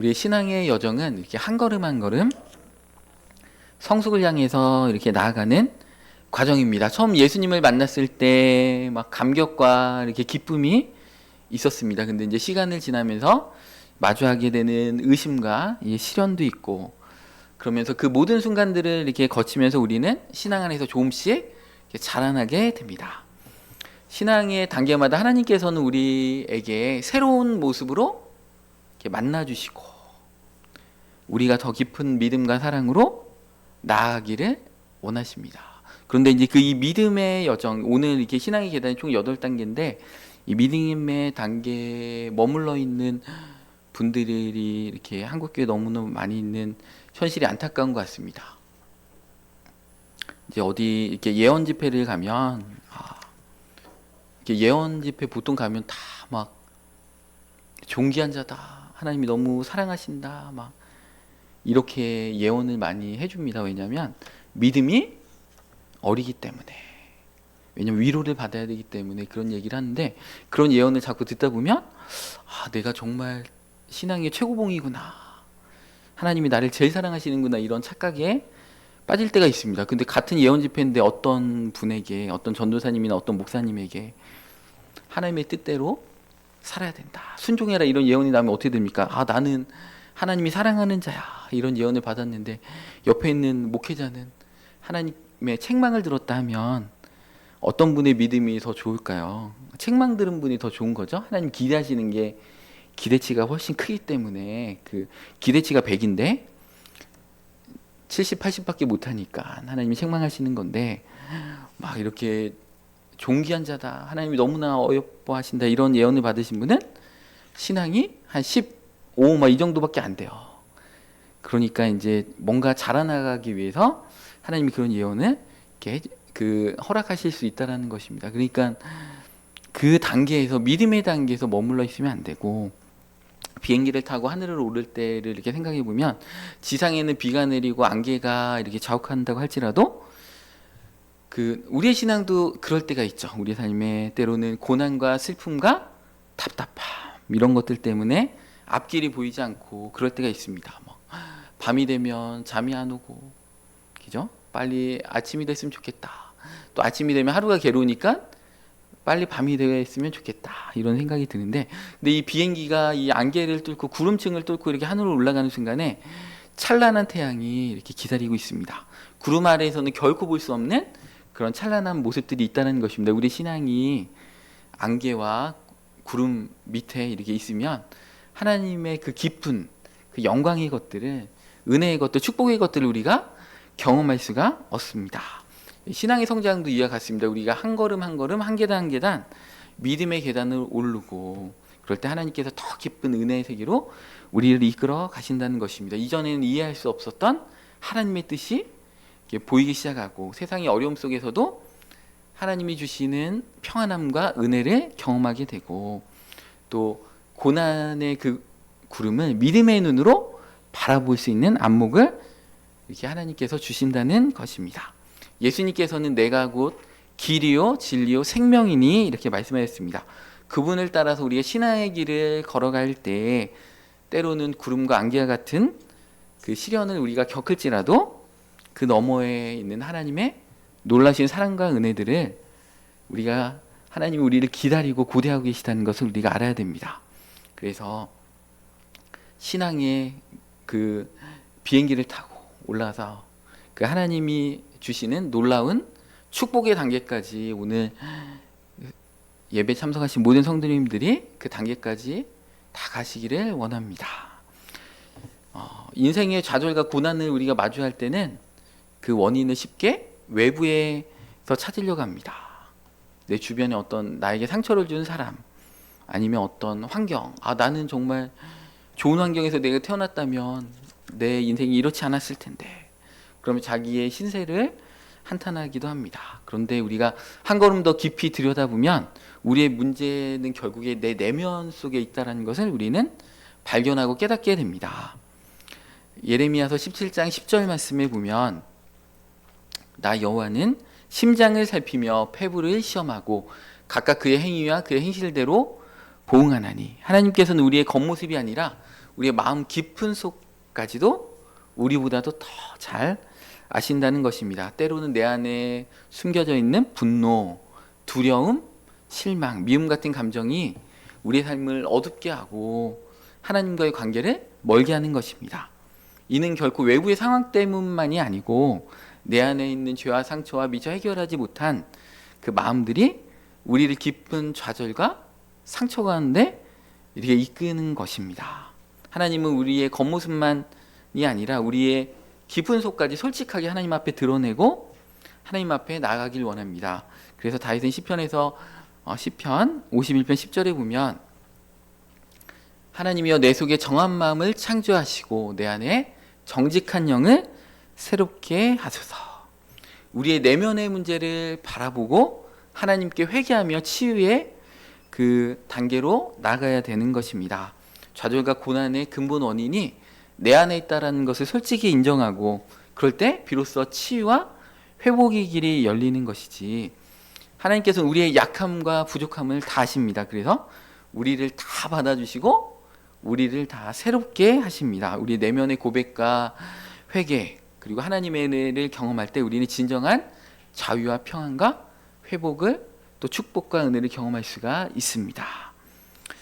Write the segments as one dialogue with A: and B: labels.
A: 우리의 신앙의 여정은 이렇게 한 걸음 한 걸음 성숙을 향해서 이렇게 나아가는 과정입니다. 처음 예수님을 만났을 때 막 감격과 이렇게 기쁨이 있었습니다. 근데 이제 시간을 지나면서 마주하게 되는 의심과 시련도 있고, 그러면서 그 모든 순간들을 이렇게 거치면서 우리는 신앙 안에서 조금씩 이렇게 자라나게 됩니다. 신앙의 단계마다 하나님께서는 우리에게 새로운 모습으로 이렇게 만나주시고, 우리가 더 깊은 믿음과 사랑으로 나아가기를 원하십니다. 그런데 이제 이 믿음의 여정, 오늘 이렇게 신앙의 계단이 총 8단계인데, 이 믿음의 단계에 머물러 있는 분들이 이렇게 한국교회 너무너무 많이 있는 현실이 안타까운 것 같습니다. 이제 어디 이렇게 예언 집회를 가면, 이렇게 예언 집회 보통 가면 다 막 존귀한 자다, 하나님이 너무 사랑하신다, 막 이렇게 예언을 많이 해줍니다. 왜냐하면 믿음이 어리기 때문에, 왜냐면 위로를 받아야 되기 때문에 그런 얘기를 하는데, 그런 예언을 자꾸 듣다 보면 내가 정말 신앙의 최고봉이구나, 하나님이 나를 제일 사랑하시는구나, 이런 착각에 빠질 때가 있습니다. 근데 같은 예언 집회인데 어떤 분에게, 어떤 전도사님이나 어떤 목사님에게 하나님의 뜻대로 살아야 된다, 순종해라, 이런 예언이 나면 어떻게 됩니까? 나는 하나님이 사랑하는 자야, 이런 예언을 받았는데 옆에 있는 목회자는 하나님의 책망을 들었다 하면 어떤 분의 믿음이 더 좋을까요? 책망 들은 분이 더 좋은 거죠. 하나님 기대하시는 게 기대치가 훨씬 크기 때문에, 그 기대치가 100인데 70, 80밖에 못하니까 하나님이 책망하시는 건데, 막 이렇게 존귀한 자다, 하나님이 너무나 어여뻐하신다, 이런 예언을 받으신 분은 신앙이 한 15, 이 정도밖에 안 돼요. 그러니까 이제 뭔가 자라나가기 위해서 하나님이 그런 예언을 이렇게 허락하실 수 있다라는 것입니다. 그러니까 그 단계에서, 믿음의 단계에서 머물러 있으면 안 되고, 비행기를 타고 하늘을 오를 때를 이렇게 생각해 보면, 지상에는 비가 내리고 안개가 이렇게 자욱한다고 할지라도 우리의 신앙도 그럴 때가 있죠. 우리의 삶에 때로는 고난과 슬픔과 답답함, 이런 것들 때문에 앞길이 보이지 않고 그럴 때가 있습니다. 밤이 되면 잠이 안 오고, 그죠? 빨리 아침이 됐으면 좋겠다. 또 아침이 되면 하루가 괴로우니까 빨리 밤이 되었으면 좋겠다, 이런 생각이 드는데, 근데 이 비행기가 이 안개를 뚫고 구름층을 뚫고 이렇게 하늘로 올라가는 순간에 찬란한 태양이 이렇게 기다리고 있습니다. 구름 아래에서는 결코 볼 수 없는 그런 찬란한 모습들이 있다는 것입니다. 우리 신앙이 안개와 구름 밑에 이렇게 있으면 하나님의 그 깊은 그 영광의 것들을, 은혜의 것들, 축복의 것들을 우리가 경험할 수가 없습니다. 신앙의 성장도 이와 같습니다. 우리가 한 걸음 한 걸음, 한 계단 한 계단 믿음의 계단을 오르고, 그럴 때 하나님께서 더 깊은 은혜의 세계로 우리를 이끌어 가신다는 것입니다. 이전에는 이해할 수 없었던 하나님의 뜻이 보이기 시작하고, 세상의 어려움 속에서도 하나님이 주시는 평안함과 은혜를 경험하게 되고, 또 고난의 그 구름을 믿음의 눈으로 바라볼 수 있는 안목을 이렇게 하나님께서 주신다는 것입니다. 예수님께서는 내가 곧 길이요 진리요 생명이니, 이렇게 말씀하셨습니다. 그분을 따라서 우리가 신앙의 길을 걸어갈 때 때로는 구름과 안개와 같은 그 시련을 우리가 겪을지라도 그 너머에 있는 하나님의 놀라신 사랑과 은혜들을, 우리가 하나님이 우리를 기다리고 고대하고 계시다는 것을 우리가 알아야 됩니다. 그래서 신앙의 그 비행기를 타고 올라가서 그 하나님이 주시는 놀라운 축복의 단계까지, 오늘 예배 참석하신 모든 성도님들이 그 단계까지 다 가시기를 원합니다. 인생의 좌절과 고난을 우리가 마주할 때는 그 원인을 쉽게 외부에서 찾으려고 합니다. 내 주변에 어떤 나에게 상처를 준 사람, 아니면 어떤 환경, 나는 정말 좋은 환경에서 내가 태어났다면 내 인생이 이렇지 않았을 텐데, 그러면 자기의 신세를 한탄하기도 합니다. 그런데 우리가 한 걸음 더 깊이 들여다보면 우리의 문제는 결국에 내 내면 속에 있다는 것을 우리는 발견하고 깨닫게 됩니다. 예레미야서 17장 10절 말씀에 보면, 나 여호와는 심장을 살피며 폐부를 시험하고 각각 그의 행위와 그의 행실대로 보응하나니, 하나님께서는 우리의 겉모습이 아니라 우리의 마음 깊은 속까지도 우리보다도 더 잘 아신다는 것입니다. 때로는 내 안에 숨겨져 있는 분노, 두려움, 실망, 미움 같은 감정이 우리의 삶을 어둡게 하고 하나님과의 관계를 멀게 하는 것입니다. 이는 결코 외부의 상황 때문만이 아니고 내 안에 있는 죄와 상처와 미처 해결하지 못한 그 마음들이 우리를 깊은 좌절과 상처 가운데 이렇게 이끄는 것입니다. 하나님은 우리의 겉모습만이 아니라 우리의 깊은 속까지 솔직하게 하나님 앞에 드러내고 하나님 앞에 나아가길 원합니다. 그래서 다윗은 시편에서 시편 51편 10절에 보면 하나님이여 내 속에 정한 마음을 창조하시고 내 안에 정직한 영을 새롭게 하소서. 우리의 내면의 문제를 바라보고 하나님께 회개하며 치유의 그 단계로 나가야 되는 것입니다. 좌절과 고난의 근본 원인이 내 안에 있다는 것을 솔직히 인정하고 그럴 때 비로소 치유와 회복의 길이 열리는 것이지, 하나님께서는 우리의 약함과 부족함을 다 아십니다. 그래서 우리를 다 받아주시고 우리를 다 새롭게 하십니다. 우리 내면의 고백과 회개 그리고 하나님의 은혜를 경험할 때 우리는 진정한 자유와 평안과 회복을 또 축복과 은혜를 경험할 수가 있습니다.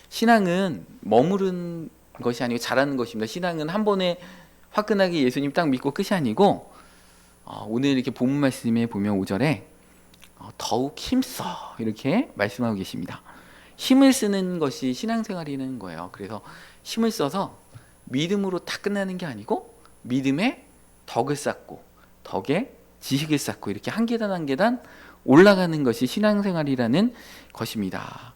A: 신앙은 머무른 것이 아니고 자라는 것입니다. 신앙은 한 번에 화끈하게 예수님 딱 믿고 끝이 아니고 오늘 이렇게 본문 말씀에 보면 5절에 더욱 힘써 이렇게 말씀하고 계십니다. 힘을 쓰는 것이 신앙생활이라는 거예요. 그래서 힘을 써서 믿음으로 다 끝나는 게 아니고 믿음에 덕을 쌓고 덕에 지식을 쌓고 이렇게 한 계단 한 계단 올라가는 것이 신앙생활이라는 것입니다.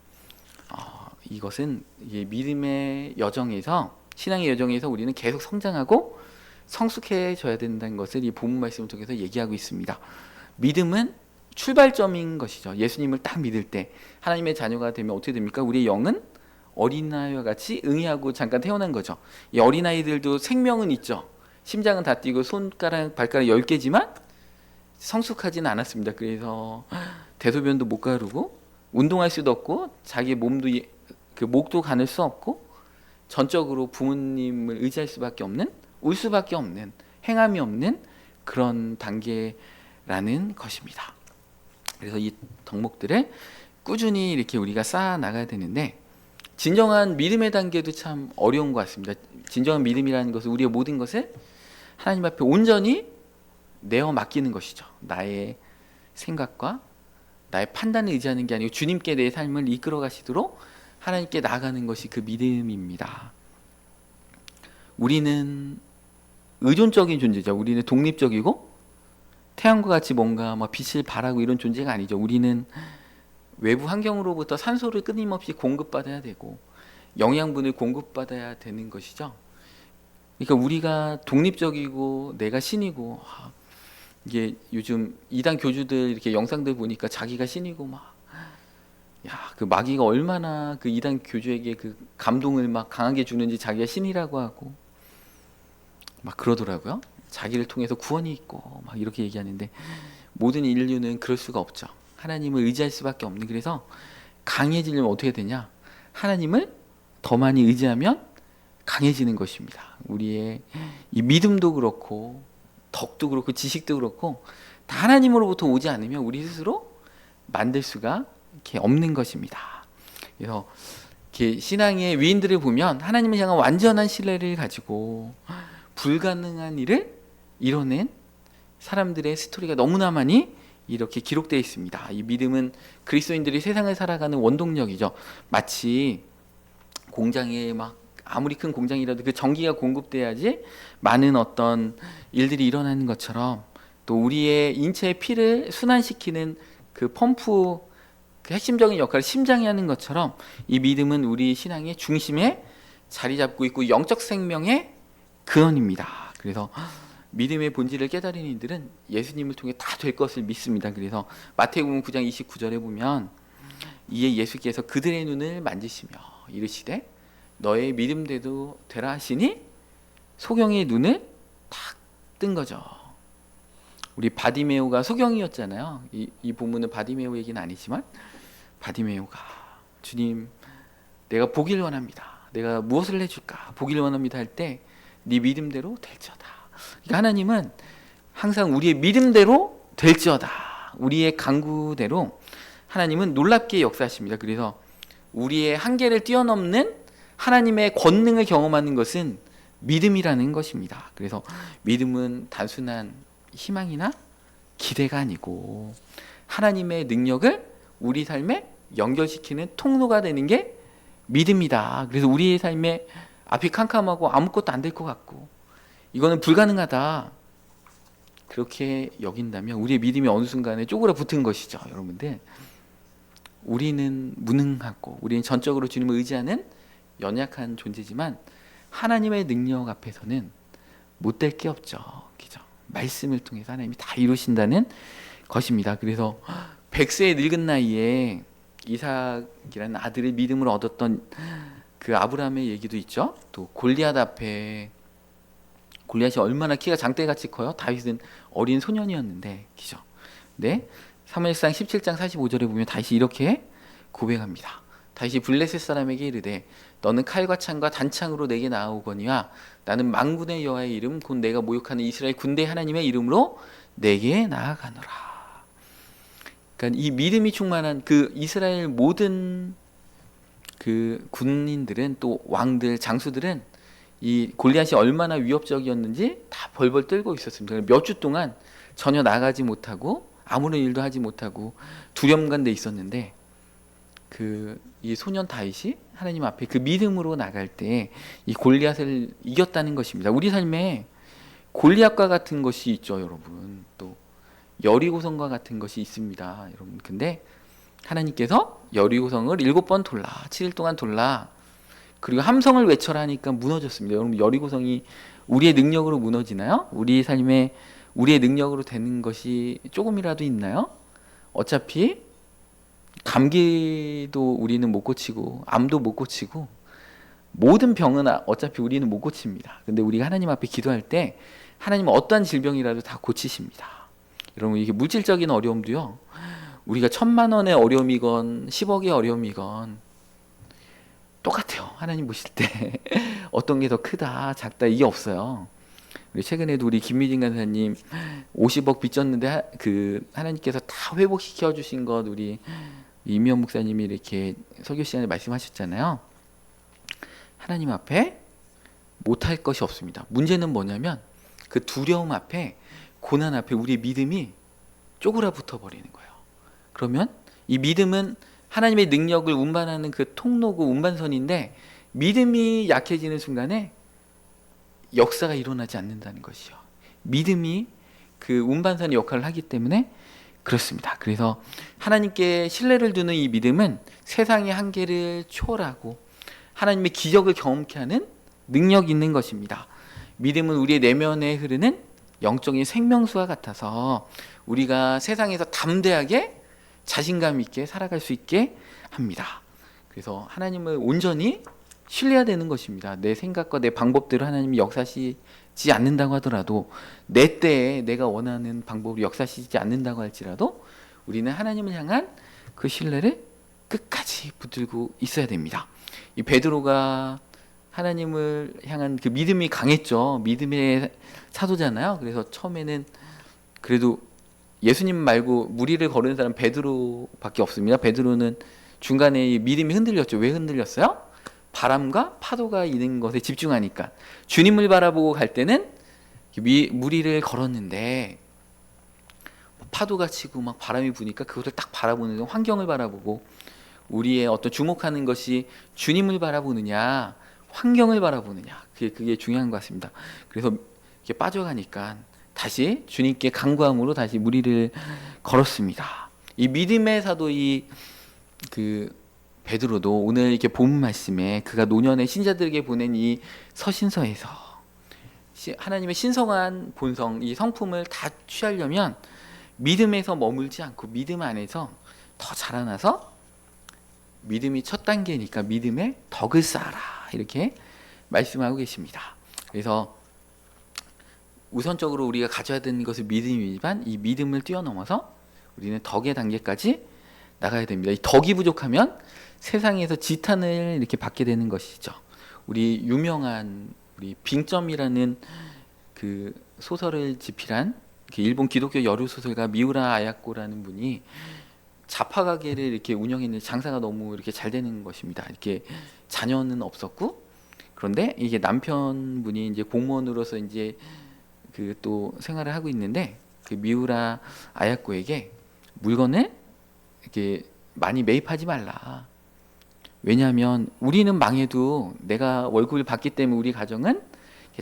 A: 이것은 믿음의 여정에서, 신앙의 여정에서 우리는 계속 성장하고 성숙해져야 된다는 것을 이 본문 말씀을 통해서 얘기하고 있습니다. 믿음은 출발점인 것이죠. 예수님을 딱 믿을 때 하나님의 자녀가 되면 어떻게 됩니까? 우리의 영은 어린아이와 같이 응애하고 잠깐 태어난 거죠. 이 어린아이들도 생명은 있죠. 심장은 다 뛰고 손가락, 발가락 10개지만 성숙하지는 않았습니다. 그래서 대소변도 못 가르고 운동할 수도 없고 자기 몸도 그 목도 가눌 수 없고 전적으로 부모님을 의지할 수밖에 없는, 울 수밖에 없는, 행함이 없는 그런 단계라는 것입니다. 그래서 이 덕목들을 꾸준히 이렇게 우리가 쌓아 나가야 되는데, 진정한 믿음의 단계도 참 어려운 것 같습니다. 진정한 믿음이라는 것은 우리의 모든 것을 하나님 앞에 온전히 내어 맡기는 것이죠. 나의 생각과 나의 판단을 의지하는 게 아니고 주님께 내 삶을 이끌어 가시도록 하나님께 나아가는 것이 그 믿음입니다. 우리는 의존적인 존재죠. 우리는 독립적이고 태양과 같이 뭔가 빛을 발하고 이런 존재가 아니죠. 우리는 외부 환경으로부터 산소를 끊임없이 공급받아야 되고 영양분을 공급받아야 되는 것이죠. 그러니까 우리가 독립적이고 내가 신이고, 이게 요즘 이단 교주들 이렇게 영상들 보니까 자기가 신이고 그 마귀가 얼마나 그 이단 교주에게 그 감동을 강하게 주는지 자기가 신이라고 하고 그러더라고요. 자기를 통해서 구원이 있고 이렇게 얘기하는데, 모든 인류는 그럴 수가 없죠. 하나님을 의지할 수밖에 없는. 그래서 강해지려면 어떻게 되냐? 하나님을 더 많이 의지하면 강해지는 것입니다. 우리의 이 믿음도 그렇고 덕도 그렇고 지식도 그렇고 다 하나님으로부터 오지 않으면 우리 스스로 만들 수가 이렇게 없는 것입니다. 그래서 이렇게 신앙의 위인들을 보면 하나님을 향한 완전한 신뢰를 가지고 불가능한 일을 이뤄낸 사람들의 스토리가 너무나 많이 이렇게 기록되어 있습니다. 이 믿음은 그리스도인들이 세상을 살아가는 원동력이죠. 마치 공장에 아무리 큰 공장이라도 그 전기가 공급돼야지 많은 어떤 일들이 일어나는 것처럼, 또 우리의 인체의 피를 순환시키는 그 펌프, 그 핵심적인 역할을 심장이 하는 것처럼 이 믿음은 우리 신앙의 중심에 자리 잡고 있고 영적 생명의 근원입니다. 그래서 믿음의 본질을 깨달은 이들은 예수님을 통해 다 될 것을 믿습니다. 그래서 마태복음 9장 29절에 보면 이에 예수께서 그들의 눈을 만지시며 이르시되 너의 믿음대로 되라 하시니 소경의 눈을 탁 뜬 거죠. 우리 바디메오가 소경이었잖아요. 이 본문은 바디메오 얘기는 아니지만 바디메오가 주님 내가 보길 원합니다. 내가 무엇을 해줄까? 보기를 원합니다 할 때 네 믿음대로 될지어다. 그러니까 하나님은 항상 우리의 믿음대로 될지어다. 우리의 간구대로 하나님은 놀랍게 역사하십니다. 그래서 우리의 한계를 뛰어넘는 하나님의 권능을 경험하는 것은 믿음이라는 것입니다. 그래서 믿음은 단순한 희망이나 기대가 아니고 하나님의 능력을 우리 삶에 연결시키는 통로가 되는 게 믿음이다. 그래서 우리의 삶에 앞이 캄캄하고 아무것도 안 될 것 같고 이거는 불가능하다. 그렇게 여긴다면 우리의 믿음이 어느 순간에 쪼그라붙은 것이죠. 여러분들, 우리는 무능하고 우리는 전적으로 주님을 의지하는 연약한 존재지만 하나님의 능력 앞에서는 못될 게 없죠. 그죠? 말씀을 통해서 하나님이 다 이루신다는 것입니다. 그래서 100세의 늙은 나이에 이삭이라는 아들의 믿음을 얻었던 그 아브라함의 얘기도 있죠. 또 골리앗 앞에, 골리앗이 얼마나 키가 장대같이 커요. 다윗은 어린 소년이었는데, 그죠? 네, 사무엘상 17장 45절에 보면 다윗이 이렇게 고백합니다. 다윗이 블레셋 사람에게 이르되 너는 칼과 창과 단창으로 내게 나아오거니와 나는 만군의 여호와의 이름 곧 내가 모욕하는 이스라엘 군대 하나님의 이름으로 내게 나아가노라. 그러니까 이 믿음이 충만한 그 이스라엘 모든 그 군인들은, 또 왕들, 장수들은 이 골리앗이 얼마나 위협적이었는지 다 벌벌 떨고 있었습니다. 몇 주 동안 전혀 나가지 못하고 아무런 일도 하지 못하고 두려움간에 있었는데 이 소년 다윗이 하나님 앞에 그 믿음으로 나갈 때 이 골리앗을 이겼다는 것입니다. 우리 삶에 골리앗과 같은 것이 있죠, 여러분. 또 여리고성과 같은 것이 있습니다, 여러분. 근데 하나님께서 여리고성을 7번 돌라, 7일 동안 돌라, 그리고 함성을 외쳐라 하니까 무너졌습니다. 여러분, 여리고성이 우리의 능력으로 무너지나요? 우리 삶에 우리의 능력으로 되는 것이 조금이라도 있나요? 어차피 감기도 우리는 못 고치고 암도 못 고치고 모든 병은 어차피 우리는 못 고칩니다. 근데 우리가 하나님 앞에 기도할 때 하나님은 어떠한 질병이라도 다 고치십니다. 여러분, 이게 물질적인 어려움도요, 우리가 1,000만 원의 어려움이건 10억의 어려움이건 똑같아요. 하나님 보실 때 어떤 게 더 크다 작다 이게 없어요. 최근에도 우리 김미진 간사님 50억 빚졌는데 하나님께서 다 회복시켜 주신 것, 우리 이미연 목사님이 이렇게 설교 시간에 말씀하셨잖아요. 하나님 앞에 못할 것이 없습니다. 문제는 뭐냐면 그 두려움 앞에, 고난 앞에 우리의 믿음이 쪼그라붙어 버리는 거예요. 그러면 이 믿음은 하나님의 능력을 운반하는 그 통로고 운반선인데, 믿음이 약해지는 순간에 역사가 일어나지 않는다는 것이요. 믿음이 그 운반선의 역할을 하기 때문에 그렇습니다. 그래서 하나님께 신뢰를 두는 이 믿음은 세상의 한계를 초월하고 하나님의 기적을 경험케 하는 능력이 있는 것입니다. 믿음은 우리의 내면에 흐르는 영적인 생명수와 같아서 우리가 세상에서 담대하게 자신감 있게 살아갈 수 있게 합니다. 그래서 하나님을 온전히 신뢰해야 되는 것입니다. 내 생각과 내 방법대로 하나님이 역사하시지 않는다고 하더라도, 내 때에 내가 원하는 방법으로 역사하시지 않는다고 할지라도 우리는 하나님을 향한 그 신뢰를 끝까지 붙들고 있어야 됩니다. 이 베드로가 하나님을 향한 그 믿음이 강했죠. 믿음의 사도잖아요. 그래서 처음에는 그래도 예수님 말고 무리를 거르는 사람 베드로밖에 없습니다. 베드로는 중간에 믿음이 흔들렸죠. 왜 흔들렸어요? 바람과 파도가 있는 것에 집중하니까. 주님을 바라보고 갈 때는 무리를 걸었는데 파도가 치고 막 바람이 부니까 그것을 딱 바라보는, 환경을 바라보고, 우리의 어떤 주목하는 것이 주님을 바라보느냐 환경을 바라보느냐, 그게 중요한 것 같습니다. 그래서 이렇게 빠져가니까 다시 주님께 간구함으로 다시 무리를 걸었습니다. 이 믿음의 사도 베드로도 오늘 이렇게 본 말씀에 그가 노년의 신자들에게 보낸 이 서신서에서 하나님의 신성한 본성, 이 성품을 다 취하려면 믿음에서 머물지 않고 믿음 안에서 더 자라나서, 믿음이 첫 단계니까 믿음의 덕을 쌓아라, 이렇게 말씀하고 계십니다. 그래서 우선적으로 우리가 가져야 되는 것은 믿음이지만 이 믿음을 뛰어넘어서 우리는 덕의 단계까지 나가야 됩니다. 이 덕이 부족하면 세상에서 지탄을 이렇게 받게 되는 것이죠. 우리 유명한 우리 빙점이라는 그 소설을 집필한 그 일본 기독교 여류 소설가 미우라 아야코라는 분이 잡화 가게를 이렇게 운영했는데 장사가 너무 이렇게 잘 되는 것입니다. 이렇게 자녀는 없었고, 그런데 이게 남편분이 이제 공무원으로서 이제 그 또 생활을 하고 있는데, 그 미우라 아야코에게 물건을 이렇게 많이 매입하지 말라. 왜냐하면 우리는 망해도 내가 월급을 받기 때문에 우리 가정은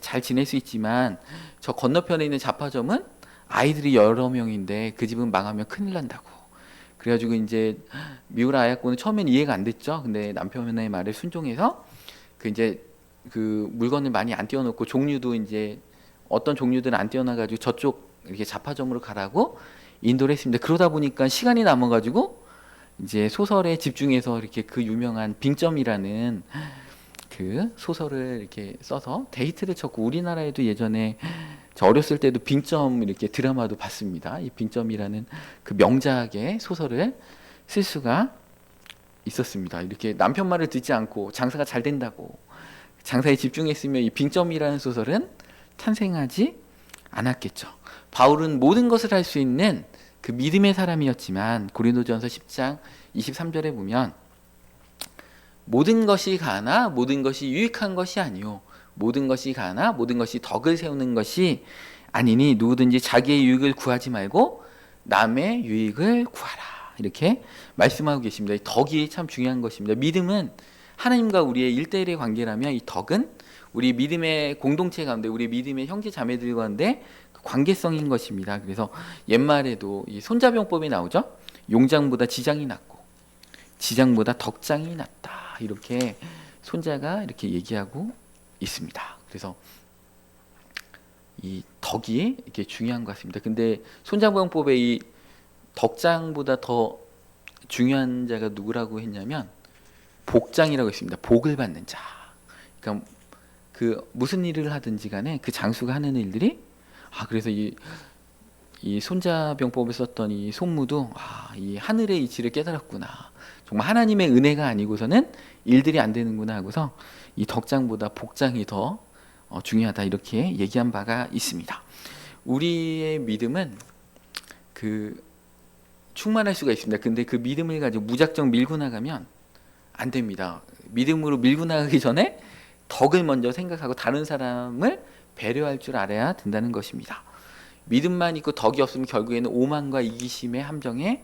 A: 잘 지낼 수 있지만, 저 건너편에 있는 잡화점은 아이들이 여러 명인데 그 집은 망하면 큰일 난다고. 그래가지고 이제 미우라 아야코는 처음엔 이해가 안 됐죠. 근데 남편의 말에 순종해서 그 이제 그 물건을 많이 안 띄워놓고, 종류도 이제 어떤 종류들은 안 띄워놔가지고 저쪽 이렇게 잡화점으로 가라고 인도를 했습니다. 그러다 보니까 시간이 남아가지고 이제 소설에 집중해서 이렇게 그 유명한 빙점이라는 그 소설을 이렇게 써서 데이트를 쳤고, 우리나라에도 예전에 저 어렸을 때도 빙점 이렇게 드라마도 봤습니다. 이 빙점이라는 그 명작의 소설을 쓸 수가 있었습니다. 이렇게 남편 말을 듣지 않고 장사가 잘 된다고 장사에 집중했으면 이 빙점이라는 소설은 탄생하지 않았겠죠. 바울은 모든 것을 할 수 있는 그 믿음의 사람이었지만, 고린도전서 10장 23절에 보면 모든 것이 가나 모든 것이 유익한 것이 아니요 모든 것이 가나 모든 것이 덕을 세우는 것이 아니니 누구든지 자기의 유익을 구하지 말고 남의 유익을 구하라, 이렇게 말씀하고 계십니다. 이 덕이 참 중요한 것입니다. 믿음은 하나님과 우리의 1대1의 관계라면, 이 덕은 우리 믿음의 공동체 가운데, 우리 믿음의 형제 자매들 가운데 그 관계성인 것입니다. 그래서 옛말에도 이 손자병법이 나오죠. 용장보다 지장이 낫고 지장보다 덕장이 낫다, 이렇게 손자가 이렇게 얘기하고 있습니다. 그래서 이 덕이 이렇게 중요한 것 같습니다. 근데 손자병법에 이 덕장보다 더 중요한 자가 누구라고 했냐면 복장이라고 했습니다. 복을 받는 자. 그러니까 그 무슨 일을 하든지 간에 그 장수가 하는 일들이, 그래서 이 손자병법에 썼던 이 손무도 이 하늘의 이치를 깨달았구나. 정말 하나님의 은혜가 아니고서는 일들이 안 되는구나 하고서 이 덕장보다 복장이 더 중요하다, 이렇게 얘기한 바가 있습니다. 우리의 믿음은 그 충만할 수가 있습니다. 근데 그 믿음을 가지고 무작정 밀고 나가면 안 됩니다. 믿음으로 밀고 나가기 전에 덕을 먼저 생각하고 다른 사람을 배려할 줄 알아야 된다는 것입니다. 믿음만 있고 덕이 없으면 결국에는 오만과 이기심의 함정에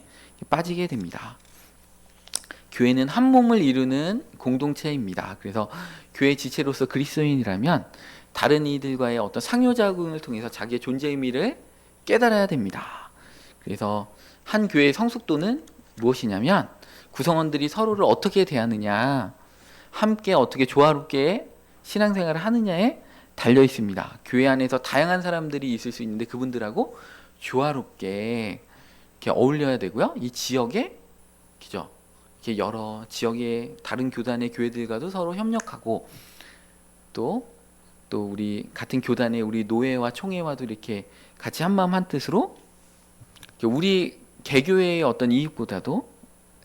A: 빠지게 됩니다. 교회는 한 몸을 이루는 공동체입니다. 그래서 교회 지체로서 그리스도인이라면 다른 이들과의 어떤 상호작용을 통해서 자기의 존재 의미를 깨달아야 됩니다. 그래서 한 교회의 성숙도는 무엇이냐면 구성원들이 서로를 어떻게 대하느냐, 함께 어떻게 조화롭게 신앙생활을 하느냐에 달려 있습니다. 교회 안에서 다양한 사람들이 있을 수 있는데 그분들하고 조화롭게 이렇게 어울려야 되고요. 이 지역에 그죠? 이렇게 여러 지역의 다른 교단의 교회들과도 서로 협력하고, 또 우리 같은 교단의 우리 노회와 총회와도 이렇게 같이 한마음 한뜻으로 우리 개교회의 어떤 이익보다도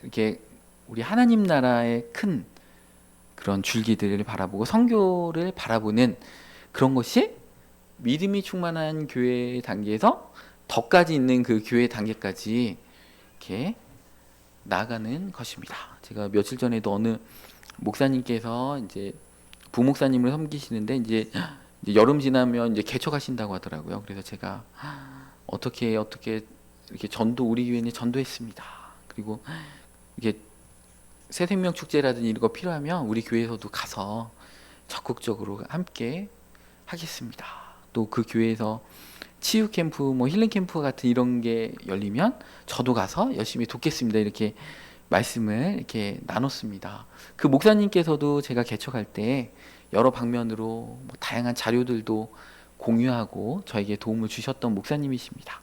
A: 이렇게 우리 하나님 나라의 큰 그런 줄기들을 바라보고 선교를 바라보는 그런 것이 믿음이 충만한 교회 단계에서 덕까지 있는 그 교회 단계까지 이렇게 나아가는 것입니다. 제가 며칠 전에도 어느 목사님께서 이제 부목사님을 섬기시는데 이제 여름 지나면 이제 개척하신다고 하더라고요. 그래서 제가 어떻게 이렇게 전도, 우리 교회는 전도했습니다. 그리고 이게 새생명 축제라든지 이런 거 필요하면 우리 교회에서도 가서 적극적으로 함께 하겠습니다. 또 그 교회에서 치유 캠프, 뭐 힐링 캠프 같은 이런 게 열리면 저도 가서 열심히 돕겠습니다. 이렇게 말씀을 이렇게 나눴습니다. 그 목사님께서도 제가 개척할 때 여러 방면으로 뭐 다양한 자료들도 공유하고 저에게 도움을 주셨던 목사님이십니다.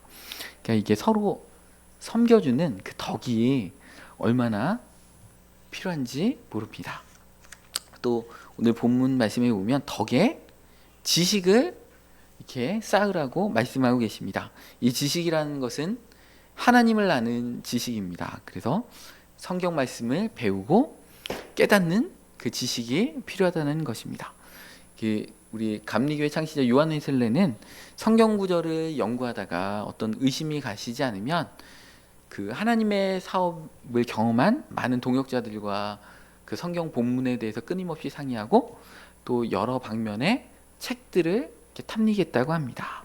A: 그러니까 이게 서로 섬겨주는 그 덕이 얼마나 필요한지 모릅니다. 또 오늘 본문 말씀에 보면 덕에 지식을 이렇게 쌓으라고 말씀하고 계십니다. 이 지식이라는 것은 하나님을 아는 지식입니다. 그래서 성경 말씀을 배우고 깨닫는 그 지식이 필요하다는 것입니다. 우리 감리교회 창시자 요한 웨슬레는 성경 구절을 연구하다가 어떤 의심이 가시지 않으면 그 하나님의 사업을 경험한 많은 동역자들과 그 성경 본문에 대해서 끊임없이 상의하고 또 여러 방면의 책들을 이렇게 탐리겠다고 합니다.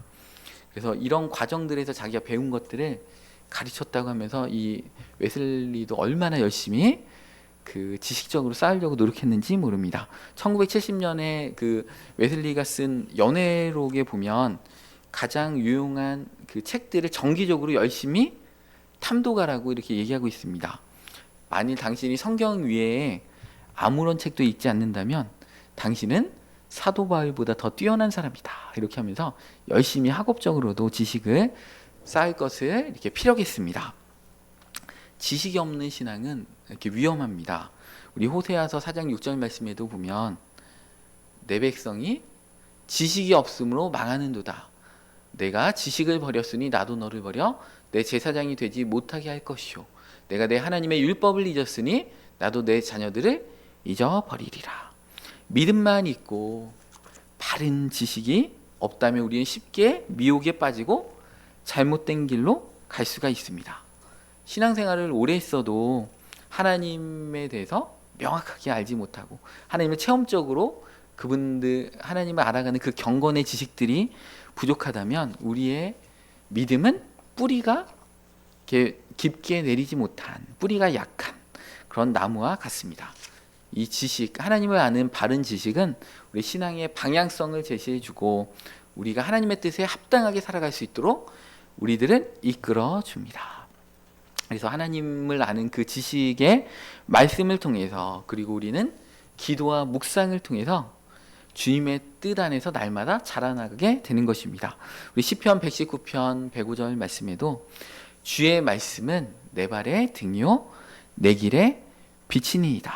A: 그래서 이런 과정들에서 자기가 배운 것들을 가르쳤다고 하면서 이 웨슬리도 얼마나 열심히 그 지식적으로 쌓으려고 노력했는지 모릅니다. 1970년에 그 웨슬리가 쓴 연회록에 보면 가장 유용한 그 책들을 정기적으로 열심히 탐독하라고 이렇게 얘기하고 있습니다. 만일 당신이 성경 위에 아무런 책도 읽지 않는다면 당신은 사도 바울보다 더 뛰어난 사람이다. 이렇게 하면서 열심히 학업적으로도 지식을 쌓을 것을 이렇게 피력했습니다. 지식이 없는 신앙은 이렇게 위험합니다. 우리 호세아서 4장 6절 말씀에도 보면 내 백성이 지식이 없으므로 망하는도다. 내가 지식을 버렸으니 나도 너를 버려 내 제사장이 되지 못하게 할 것이요. 내가 내 하나님의 율법을 잊었으니 나도 내 자녀들을 잊어버리리라. 믿음만 있고 바른 지식이 없다면 우리는 쉽게 미혹에 빠지고 잘못된 길로 갈 수가 있습니다. 신앙생활을 오래 했어도 하나님에 대해서 명확하게 알지 못하고 하나님을 체험적으로 그분들 하나님을 알아가는 그 경건의 지식들이 부족하다면 우리의 믿음은 뿌리가 이렇게 깊게 내리지 못한, 뿌리가 약한 그런 나무와 같습니다. 이 지식, 하나님을 아는 바른 지식은 우리 신앙의 방향성을 제시해주고 우리가 하나님의 뜻에 합당하게 살아갈 수 있도록 우리들을 이끌어 줍니다. 그래서 하나님을 아는 그 지식의 말씀을 통해서, 그리고 우리는 기도와 묵상을 통해서 주님의 뜻 안에서 날마다 자라나게 되는 것입니다. 우리 시편 119편 105절 말씀에도 주의 말씀은 내 발의 등이요 내 길의 빛이니이다.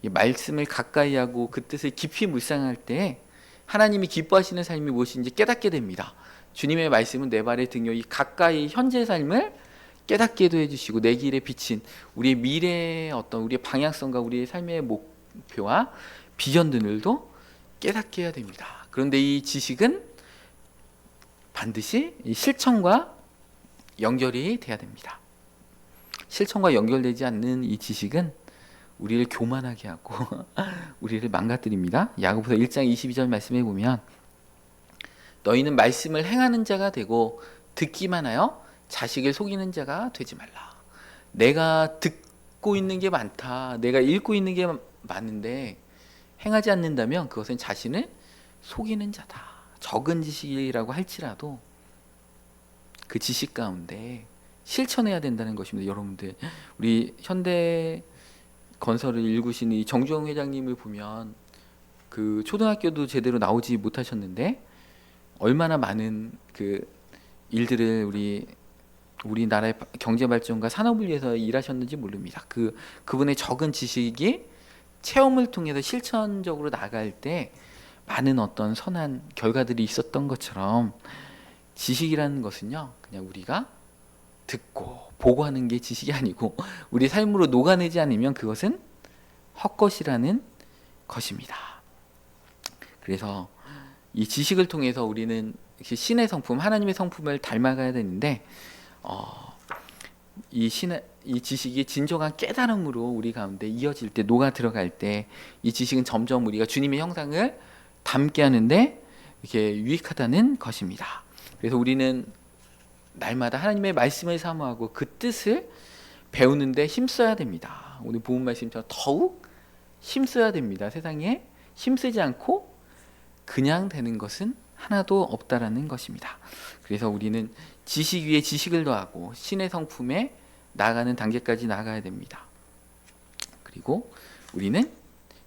A: 이 말씀을 가까이 하고 그 뜻을 깊이 묵상할 때 하나님이 기뻐하시는 삶이 무엇인지 깨닫게 됩니다. 주님의 말씀은 내 발의 등이요, 이 가까이 현재 삶을 깨닫게도 해주시고 내 길에 비친 우리의 미래의 어떤 우리의 방향성과 우리의 삶의 목표와 비전들도 깨닫게 해야 됩니다. 그런데 이 지식은 반드시 이 실천과 연결이 돼야 됩니다. 실천과 연결되지 않는 이 지식은 우리를 교만하게 하고 우리를 망가뜨립니다. 야고보서 1장 22절 말씀에 보면 너희는 말씀을 행하는 자가 되고 듣기만 하여 자식을 속이는 자가 되지 말라. 내가 듣고 있는 게 많다, 내가 읽고 있는 게 많은데 행하지 않는다면 그것은 자신을 속이는 자다. 적은 지식이라고 할지라도 그 지식 가운데 실천해야 된다는 것입니다. 여러분들, 우리 현대 건설을 일구신 이 정주영 회장님을 보면 그 초등학교도 제대로 나오지 못하셨는데 얼마나 많은 그 일들을 우리나라의 경제 발전과 산업을 위해서 일하셨는지 모릅니다. 그분의 적은 지식이 체험을 통해서 실천적으로 나갈 때 많은 어떤 선한 결과들이 있었던 것처럼 지식이라는 것은요, 그냥 우리가 듣고 보고 하는 게 지식이 아니고 우리 삶으로 녹아내지 않으면 그것은 헛것이라는 것입니다. 그래서 이 지식을 통해서 우리는 신의 성품, 하나님의 성품을 닮아가야 되는데 이 지식이 진정한 깨달음으로 우리 가운데 이어질 때, 녹아 들어갈 때 이 지식은 점점 우리가 주님의 형상을 담게 하는데 이렇게 유익하다는 것입니다. 그래서 우리는 날마다 하나님의 말씀을 사모하고 그 뜻을 배우는데 힘써야 됩니다. 오늘 본문 말씀처럼 더욱 힘써야 됩니다. 세상에 힘쓰지 않고 그냥 되는 것은 하나도 없다라는 것입니다. 그래서 우리는 지식 위에 지식을 더하고 신의 성품에 나아가는 단계까지 나아가야 됩니다. 그리고 우리는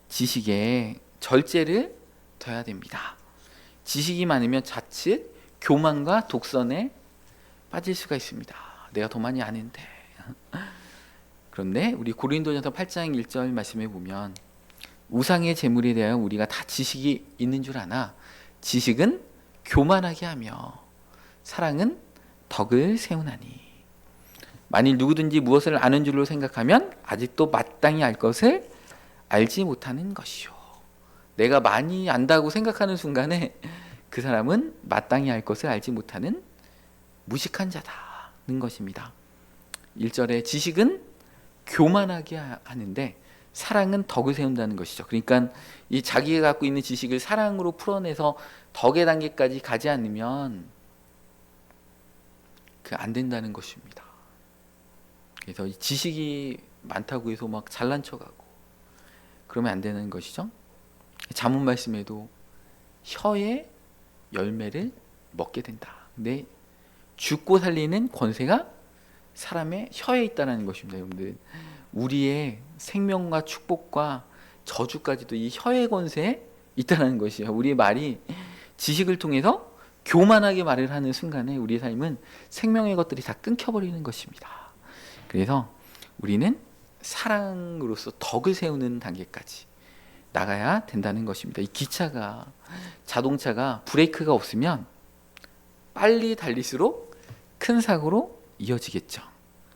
A: 지식에 절제를 둬야 됩니다. 지식이 많으면 자칫 교만과 독선에 빠질 수가 있습니다. 내가 더 많이 아는데. 그런데 우리 고린도전서 8장 1절 말씀에 보면 우상의 재물에 대하여 우리가 다 지식이 있는 줄 아나 지식은 교만하게 하며 사랑은 덕을 세우나니. 만일 누구든지 무엇을 아는 줄로 생각하면 아직도 마땅히 알 것을 알지 못하는 것이요. 내가 많이 안다고 생각하는 순간에 그 사람은 마땅히 알 것을 알지 못하는 무식한 자다는 것입니다. 1절에 지식은 교만하게 하는데 사랑은 덕을 세운다는 것이죠. 그러니까 이 자기가 갖고 있는 지식을 사랑으로 풀어내서 덕의 단계까지 가지 않으면 그 안 된다는 것입니다. 그래서 이 지식이 많다고 해서 막 잘난 척하고 그러면 안 되는 것이죠. 잠언 말씀에도 혀의 열매를 먹게 된다. 근데 죽고 살리는 권세가 사람의 혀에 있다는 것입니다. 여러분들, 우리의 생명과 축복과 저주까지도 이 혀의 권세에 있다는 것이에요. 우리의 말이 지식을 통해서 교만하게 말을 하는 순간에 우리의 삶은 생명의 것들이 다 끊겨버리는 것입니다. 그래서 우리는 사랑으로서 덕을 세우는 단계까지 나가야 된다는 것입니다. 이 기차가, 자동차가 브레이크가 없으면 빨리 달릴수록 큰 사고로 이어지겠죠.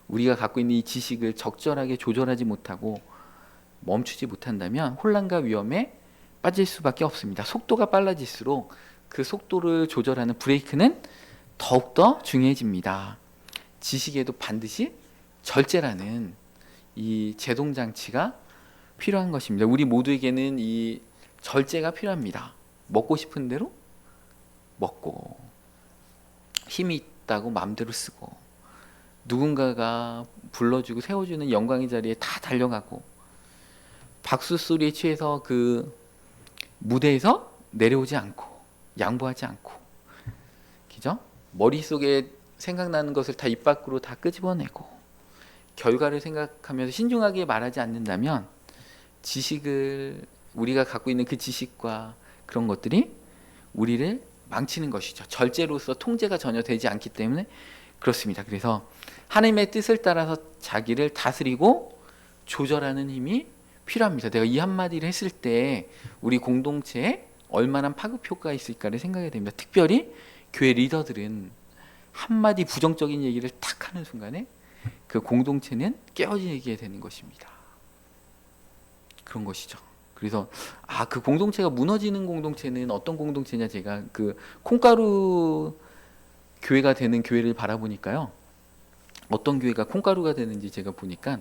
A: 우리가 갖고 있는 이 지식을 적절하게 조절하지 못하고 멈추지 못한다면 혼란과 위험에 빠질 수밖에 없습니다. 속도가 빨라질수록 그 속도를 조절하는 브레이크는 더욱더 중요해집니다. 지식에도 반드시 절제라는 이 제동장치가 필요한 것입니다. 우리 모두에게는 이 절제가 필요합니다. 먹고 싶은 대로 먹고, 힘이 있다고 마음대로 쓰고, 누군가가 불러주고 세워주는 영광의 자리에 다 달려가고, 박수 소리에 취해서 그 무대에서 내려오지 않고, 양보하지 않고, 그죠? 머릿속에 생각나는 것을 다 입 밖으로 다 끄집어내고, 결과를 생각하면서 신중하게 말하지 않는다면 지식을, 우리가 갖고 있는 그 지식과 그런 것들이 우리를 망치는 것이죠. 절제로서 통제가 전혀 되지 않기 때문에 그렇습니다. 그래서 하나님의 뜻을 따라서 자기를 다스리고 조절하는 힘이 필요합니다. 내가 이 한마디를 했을 때 우리 공동체에 얼마나 파급 효과가 있을까를 생각해야 됩니다. 특별히 교회 리더들은 한마디 부정적인 얘기를 탁 하는 순간에 그 공동체는 깨어지게 되는 것입니다. 그런 것이죠. 그래서 그 공동체가 무너지는 공동체는 어떤 공동체냐, 제가 그 콩가루 교회가 되는 교회를 바라보니까요, 어떤 교회가 콩가루가 되는지 제가 보니까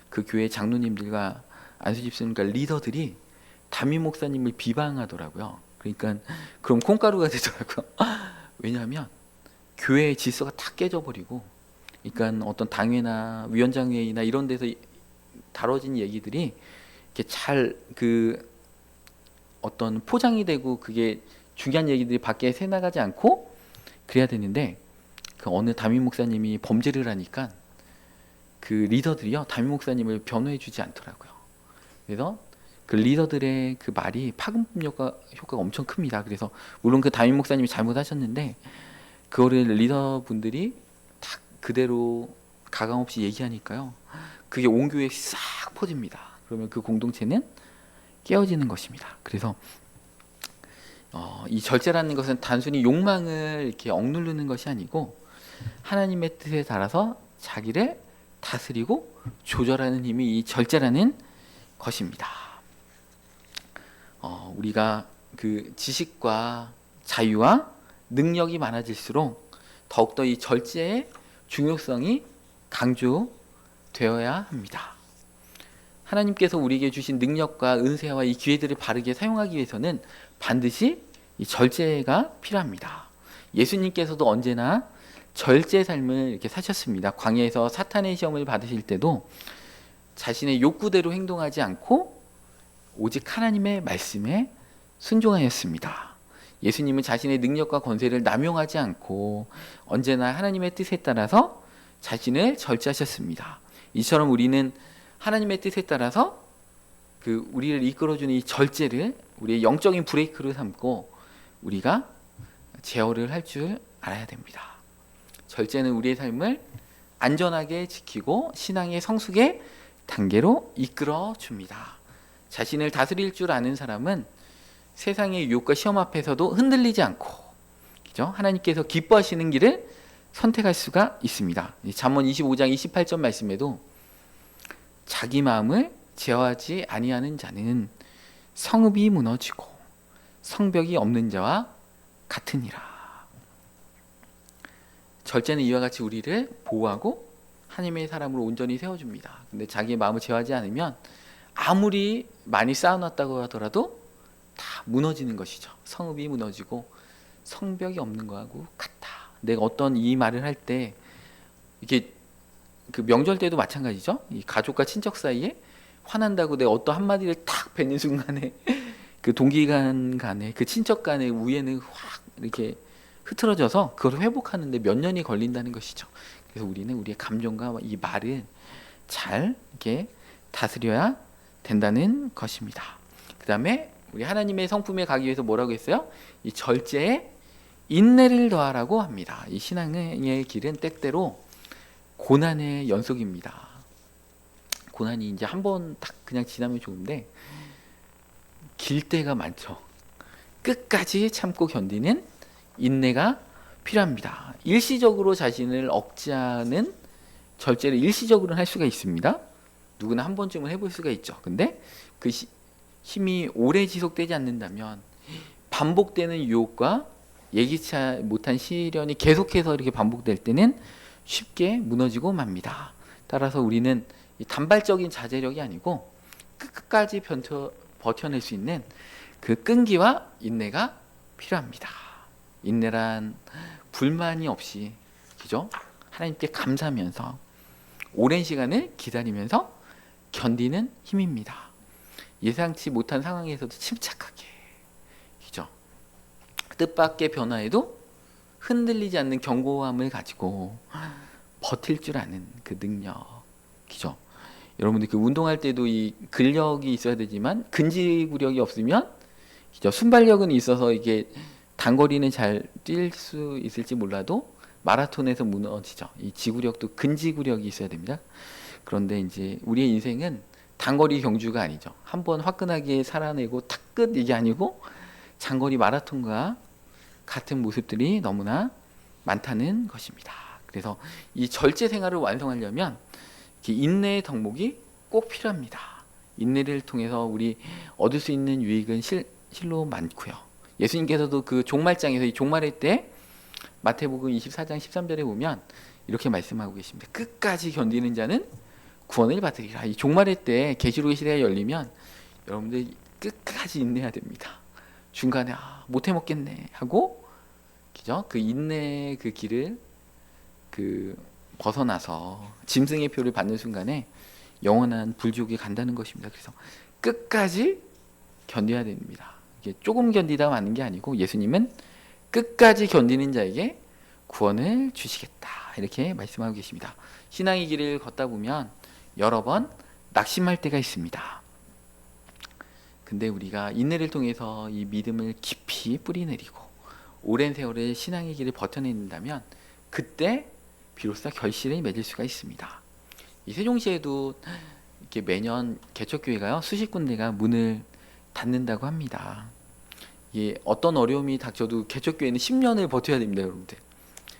A: 그 교회 장로님들과 안수 집사님과 리더들이 담임 목사님을 비방하더라고요. 그러니까 그럼 콩가루가 되더라고요. 왜냐하면 교회의 질서가 다 깨져버리고, 그러니까 어떤 당회나 위원장회의나 이런 데서 다뤄진 얘기들이 이렇게 잘 그 어떤 포장이 되고 그게 중요한 얘기들이 밖에 새나가지 않고 그래야 되는데, 그 어느 담임 목사님이 범죄를 하니까 그 리더들이요, 담임 목사님을 변호해 주지 않더라고요. 그래서 그 리더들의 그 말이 파급 효과가 엄청 큽니다. 그래서 물론 그 담임 목사님이 잘못하셨는데 그거를 리더분들이 딱 그대로 가감없이 얘기하니까요, 그게 온 교회에 싹 퍼집니다. 그러면 그 공동체는 깨어지는 것입니다. 그래서 이 절제라는 것은 단순히 욕망을 이렇게 억누르는 것이 아니고 하나님의 뜻에 따라서 자기를 다스리고 조절하는 힘이 이 절제라는 것입니다. 우리가 그 지식과 자유와 능력이 많아질수록 더욱더 이 절제의 중요성이 강조되어야 합니다. 하나님께서 우리에게 주신 능력과 은혜와 이 기회들을 바르게 사용하기 위해서는 반드시 이 절제가 필요합니다. 예수님께서도 언제나 절제 삶을 이렇게 사셨습니다. 광야에서 사탄의 시험을 받으실 때도 자신의 욕구대로 행동하지 않고 오직 하나님의 말씀에 순종하였습니다. 예수님은 자신의 능력과 권세를 남용하지 않고 언제나 하나님의 뜻에 따라서 자신을 절제하셨습니다. 이처럼 우리는 하나님의 뜻에 따라서 그 우리를 이끌어주는 이 절제를 우리의 영적인 브레이크로 삼고 우리가 제어를 할 줄 알아야 됩니다. 절제는 우리의 삶을 안전하게 지키고 신앙의 성숙의 단계로 이끌어 줍니다. 자신을 다스릴 줄 아는 사람은 세상의 유혹과 시험 앞에서도 흔들리지 않고, 그죠? 하나님께서 기뻐하시는 길을 선택할 수가 있습니다. 잠언 25장 28절 말씀에도 자기 마음을 제어하지 아니하는 자는 성읍이 무너지고 성벽이 없는 자와 같으니라. 절제는 이와 같이 우리를 보호하고 하나님의 사람으로 온전히 세워줍니다. 근데 자기의 마음을 제어하지 않으면 아무리 많이 쌓아놨다고 하더라도 다 무너지는 것이죠. 성읍이 무너지고 성벽이 없는 거하고 같다. 내가 어떤 이 말을 할 때 이게 그 명절 때도 마찬가지죠. 이 가족과 친척 사이에 화난다고 내가 어떤 한마디를 탁 뱉는 순간에 그 동기간 간에 그 친척 간의 우애는 확 이렇게 흐트러져서 그걸 회복하는데 몇 년이 걸린다는 것이죠. 그래서 우리는 우리의 감정과 이 말을 잘 이렇게 다스려야 된다는 것입니다. 그 다음에 우리 하나님의 성품에 가기 위해서 뭐라고 했어요? 이 절제에 인내를 더하라고 합니다. 이 신앙의 길은 때때로 고난의 연속입니다. 고난이 이제 한 번 딱 그냥 지나면 좋은데 길 때가 많죠. 끝까지 참고 견디는 인내가 필요합니다. 일시적으로 자신을 억제하는 절제를 일시적으로는 할 수가 있습니다. 누구나 한 번쯤은 해볼 수가 있죠. 근데 그 힘이 오래 지속되지 않는다면 반복되는 유혹과 예기치 못한 시련이 계속해서 이렇게 반복될 때는 쉽게 무너지고 맙니다. 따라서 우리는 단발적인 자제력이 아니고 끝까지 버텨낼 수 있는 그 끈기와 인내가 필요합니다. 인내란 불만이 없이, 그죠? 하나님께 감사하면서 오랜 시간을 기다리면서 견디는 힘입니다. 예상치 못한 상황에서도 침착하게, 그죠? 뜻밖의 변화에도 흔들리지 않는 견고함을 가지고 버틸 줄 아는 그 능력, 그죠? 여러분들 그 운동할 때도 이 근력이 있어야 되지만 근지구력이 없으면, 그죠? 순발력은 있어서 이게 단거리는 잘 뛸 수 있을지 몰라도 마라톤에서 무너지죠. 이 지구력도 근지구력이 있어야 됩니다. 그런데 이제 우리의 인생은 단거리 경주가 아니죠. 한번 화끈하게 살아내고 탁 끝 이게 아니고 장거리 마라톤과 같은 모습들이 너무나 많다는 것입니다. 그래서 이 절제 생활을 완성하려면 인내의 덕목이 꼭 필요합니다. 인내를 통해서 우리 얻을 수 있는 유익은 실로 많고요. 예수님께서도 그 종말장에서 이 종말의 때 마태복음 24장 13절에 보면 이렇게 말씀하고 계십니다. 끝까지 견디는 자는 구원을 받으리라. 이 종말의 때 계시록의 시대가 열리면 여러분들 끝까지 인내해야 됩니다. 중간에 못 해먹겠네 하고, 그죠? 그 인내의 그 길을 벗어나서 짐승의 표를 받는 순간에 영원한 불지옥에 간다는 것입니다. 그래서 끝까지 견뎌야 됩니다. 이게 조금 견디다 마는 게 아니고 예수님은 끝까지 견디는 자에게 구원을 주시겠다 이렇게 말씀하고 계십니다. 신앙의 길을 걷다 보면 여러 번 낙심할 때가 있습니다. 근데 우리가 인내를 통해서 이 믿음을 깊이 뿌리내리고 오랜 세월의 신앙의 길을 버텨낸다면 그때 비로소 결실을 맺을 수가 있습니다. 이 세종시에도 이렇게 매년 개척교회가요 수십 군데가 문을 닫는다고 합니다. 이게 어떤 어려움이 닥쳐도 개척교회는 10년을 버텨야 됩니다, 여러분들.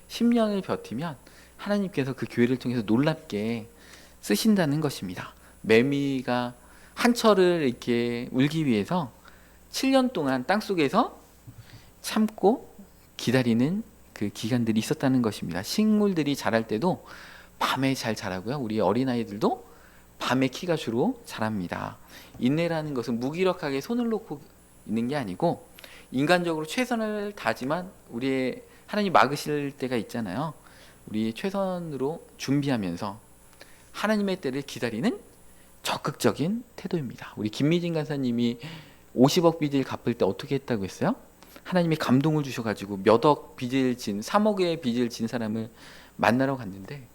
A: 10년을 버티면 하나님께서 그 교회를 통해서 놀랍게 쓰신다는 것입니다. 매미가 한 철을 이렇게 울기 위해서 7년 동안 땅속에서 참고 기다리는 그 기간들이 있었다는 것입니다. 식물들이 자랄 때도 밤에 잘 자라고요. 우리 어린아이들도 밤에 키가 주로 자랍니다. 인내라는 것은 무기력하게 손을 놓고 있는 게 아니고 인간적으로 최선을 다하지만 우리의 하나님 막으실 때가 있잖아요. 우리 최선으로 준비하면서 하나님의 때를 기다리는 적극적인 태도입니다. 우리 김미진 간사님이 50억 빚을 갚을 때 어떻게 했다고 했어요? 하나님이 감동을 주셔가지고 몇 억 빚을 진 3억의 빚을 진 사람을 만나러 갔는데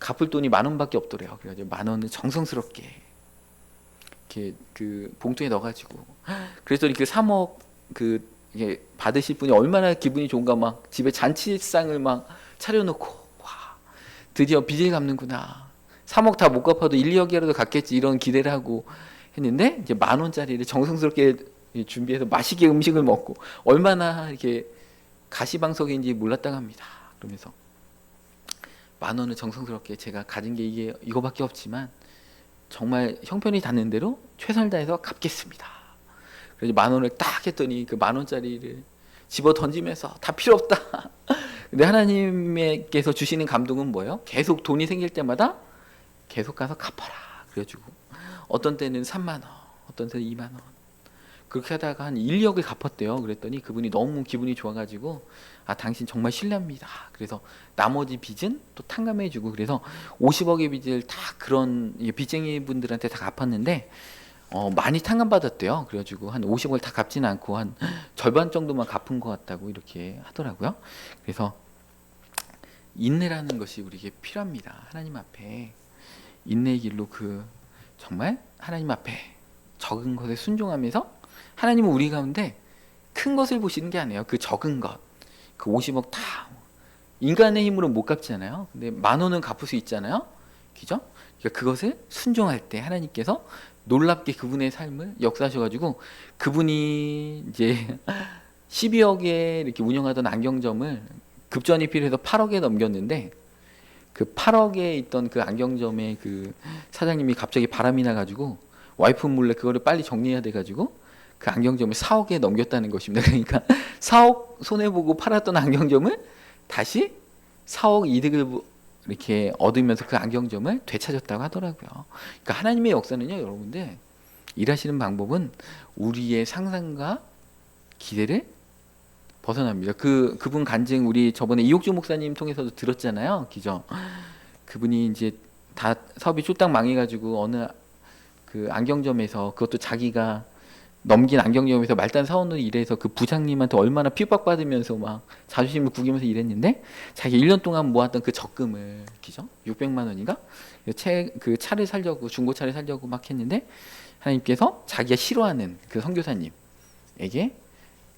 A: 갚을 돈이 10,000원밖에 없더래요. 그래가지고 10,000원을 정성스럽게 이렇게 그 봉투에 넣어가지고 그래서 이렇게 3억 이게 받으실 분이 얼마나 기분이 좋은가 막 집에 잔치상을 막 차려놓고 와 드디어 빚을 갚는구나 3억 다 못 갚아도 1, 2억이라도 갚겠지 이런 기대를 하고 했는데 이제 10,000원짜리를 정성스럽게 준비해서 맛있게 음식을 먹고 얼마나 이렇게 가시방석인지 몰랐다고 합니다. 그러면서 10,000원을 정성스럽게 제가 가진 게 이거밖에 없지만 정말 형편이 닿는 대로 최선을 다해서 갚겠습니다. 그래서 10,000원을 딱 했더니 그 10,000원짜리를 집어 던지면서 다 필요 없다. 근데 하나님께서 주시는 감동은 뭐예요? 계속 돈이 생길 때마다 계속 가서 갚아라 그래가지고 어떤 때는 3만 원, 어떤 때는 2만 원 그렇게 하다가 한 1억을 갚았대요. 그랬더니 그분이 너무 기분이 좋아가지고 아 당신 정말 신뢰합니다. 그래서 나머지 빚은 또 탕감해주고 그래서 50억의 빚을 다 그런 빚쟁이 분들한테 다 갚았는데 많이 탕감받았대요. 그래가지고 한 50억을 다 갚지는 않고 한 절반 정도만 갚은 것 같다고 이렇게 하더라고요. 그래서 인내라는 것이 우리에게 필요합니다. 하나님 앞에 인내의 길로 정말 하나님 앞에 적은 것에 순종하면서 하나님은 우리 가운데 큰 것을 보시는 게 아니에요. 그 적은 것, 그 50억 다 인간의 힘으로 못 갚잖아요. 근데 10,000원은 갚을 수 있잖아요. 그죠? 그러니까 그것을 순종할 때 하나님께서 놀랍게 그분의 삶을 역사하셔가지고 그분이 이제 12억에 이렇게 운영하던 안경점을 급전이 필요해서 8억에 넘겼는데 그 8억에 있던 그 안경점의 그 사장님이 갑자기 바람이 나가지고 와이프 몰래 그거를 빨리 정리해야 돼가지고 그 안경점을 4억에 넘겼다는 것입니다. 그러니까 4억 손해보고 팔았던 안경점을 다시 4억 이득을 이렇게 얻으면서 그 안경점을 되찾았다고 하더라고요. 그러니까 하나님의 역사는요, 여러분들 일하시는 방법은 우리의 상상과 기대를 벗어납니다. 그분 간증 우리 저번에 이옥주 목사님 통해서도 들었잖아요. 그죠? 그분이 이제 다 사업이 쫄딱 망해가지고 어느 그 안경점에서 그것도 자기가 넘긴 안경점에서 말단 사원으로 일해서 그 부장님한테 얼마나 핍박받으면서 막 자존심을 구기면서 일했는데 자기 1년 동안 모았던 그 적금을 그죠? 600만 원인가? 그 차를 살려고 중고차를 살려고 막 했는데 하나님께서 자기가 싫어하는 그 선교사님에게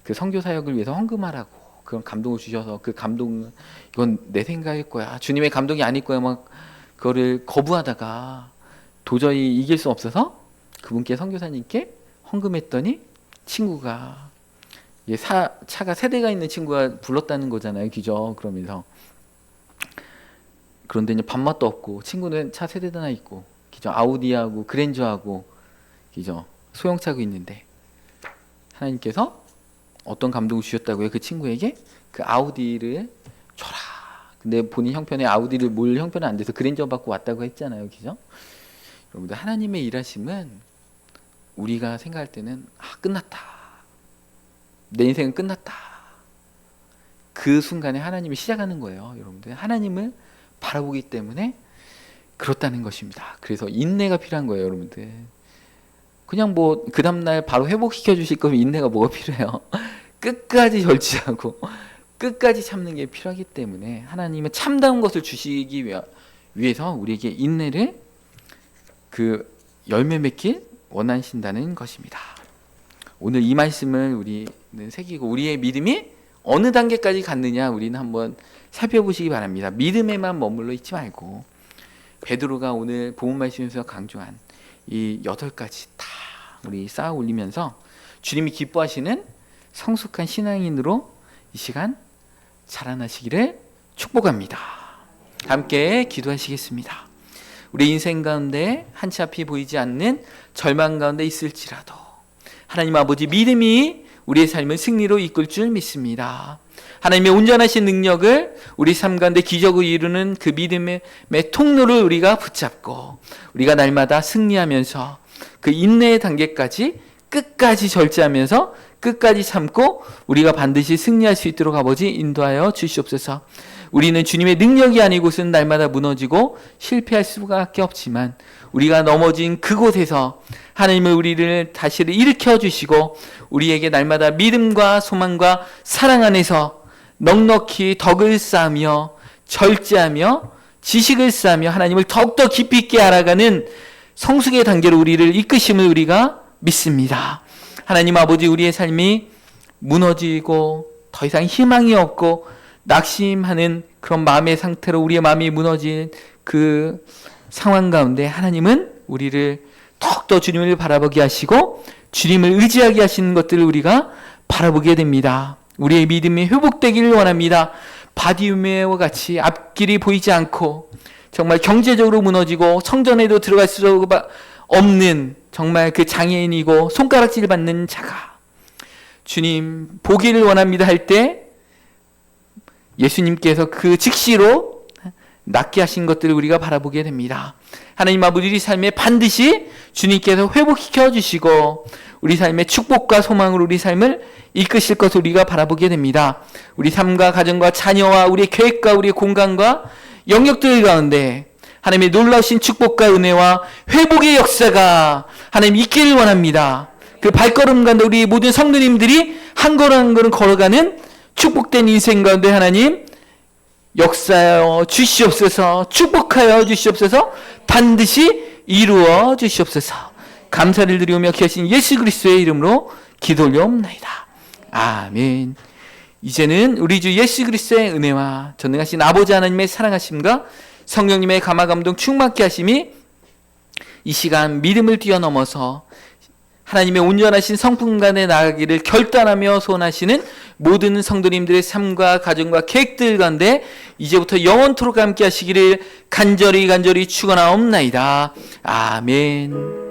A: 그 선교 사역을 위해서 헌금하라고 그런 감동을 주셔서 그 감동 이건 내 생각일 거야 주님의 감동이 아닐 거야 막 그거를 거부하다가 도저히 이길 수 없어서 그분께 선교사님께 헌금했더니 친구가 차가 세 대가 있는 친구가 불렀다는 거잖아요, 그죠? 그러면서 그런데 이제 밥맛도 없고 친구는 차 세 대나 있고, 그죠? 아우디하고 그랜저하고, 그죠? 소형차고 있는데 하나님께서 어떤 감동을 주셨다고요? 그 친구에게 그 아우디를 줘라. 근데 본인 형편에 아우디를 몰 형편은 안 돼서 그랜저 받고 왔다고 했잖아요, 그죠? 여러분들 하나님의 일하심은 우리가 생각할 때는 끝났다. 내 인생은 끝났다. 그 순간에 하나님이 시작하는 거예요. 여러분들 하나님을 바라보기 때문에 그렇다는 것입니다. 그래서 인내가 필요한 거예요. 여러분들 그냥 뭐 그 다음날 바로 회복시켜 주실 거면 인내가 뭐가 필요해요. 끝까지 절제하고 끝까지 참는 게 필요하기 때문에 하나님은 참다운 것을 주시기 위해서 우리에게 인내를 그 열매 맺길 원하신다는 것입니다. 오늘 이 말씀을 우리는 새기고 우리의 믿음이 어느 단계까지 갔느냐 우리는 한번 살펴보시기 바랍니다. 믿음에만 머물러 있지 말고 베드로가 오늘 본문 말씀에서 강조한 이 8가지 다 우리 쌓아 올리면서 주님이 기뻐하시는 성숙한 신앙인으로 이 시간 자라나시기를 축복합니다. 함께 기도하시겠습니다. 우리 인생 가운데 한치 앞이 보이지 않는 절망 가운데 있을지라도 하나님 아버지 믿음이 우리의 삶을 승리로 이끌 줄 믿습니다. 하나님의 온전하신 능력을 우리 삶 가운데 기적을 이루는 그 믿음의 통로를 우리가 붙잡고 우리가 날마다 승리하면서 그 인내의 단계까지 끝까지 절제하면서 끝까지 참고 우리가 반드시 승리할 수 있도록 아버지 인도하여 주시옵소서. 우리는 주님의 능력이 아니고서는 날마다 무너지고 실패할 수밖에 없지만 우리가 넘어진 그곳에서 하나님은 우리를 다시 일으켜 주시고 우리에게 날마다 믿음과 소망과 사랑 안에서 넉넉히 덕을 쌓으며 절제하며 지식을 쌓으며 하나님을 더욱더 깊이 있게 알아가는 성숙의 단계로 우리를 이끄심을 우리가 믿습니다. 하나님 아버지 우리의 삶이 무너지고 더 이상 희망이 없고 낙심하는 그런 마음의 상태로 우리의 마음이 무너진 그 상황 가운데 하나님은 우리를 더욱더 주님을 바라보게 하시고 주님을 의지하게 하시는 것들을 우리가 바라보게 됩니다. 우리의 믿음이 회복되기를 원합니다. 바디메와 같이 앞길이 보이지 않고 정말 경제적으로 무너지고 성전에도 들어갈 수 없는 정말 그 장애인이고 손가락질 받는 자가 주님 보기를 원합니다 할 때 예수님께서 그 즉시로 낫게 하신 것들을 우리가 바라보게 됩니다. 하나님 아버지, 우리 삶에 반드시 주님께서 회복시켜 주시고 우리 삶의 축복과 소망으로 우리 삶을 이끄실 것을 우리가 바라보게 됩니다. 우리 삶과 가정과 자녀와 우리의 계획과 우리의 공간과 영역들 가운데 하나님의 놀라우신 축복과 은혜와 회복의 역사가 하나님 있기를 원합니다. 그 발걸음 가운데 우리 모든 성도님들이 한 걸음 한 걸음 걸어가는 축복된 인생 가운데 하나님 역사하여 주시옵소서, 축복하여 주시옵소서, 반드시 이루어 주시옵소서. 감사를 드리오며 귀하신 예수 그리스도의 이름으로 기도 올려옵나이다. 아멘. 이제는 우리 주 예수 그리스도의 은혜와 전능하신 아버지 하나님의 사랑하심과 성령님의 감화 감동 충만케 하심이 이 시간 믿음을 뛰어넘어서 하나님의 온전하신 성품간에 나가기를 결단하며 소원하시는 모든 성도님들의 삶과 가정과 계획들 가운데 이제부터 영원토록 함께 하시기를 간절히 축원하옵나이다. 아멘.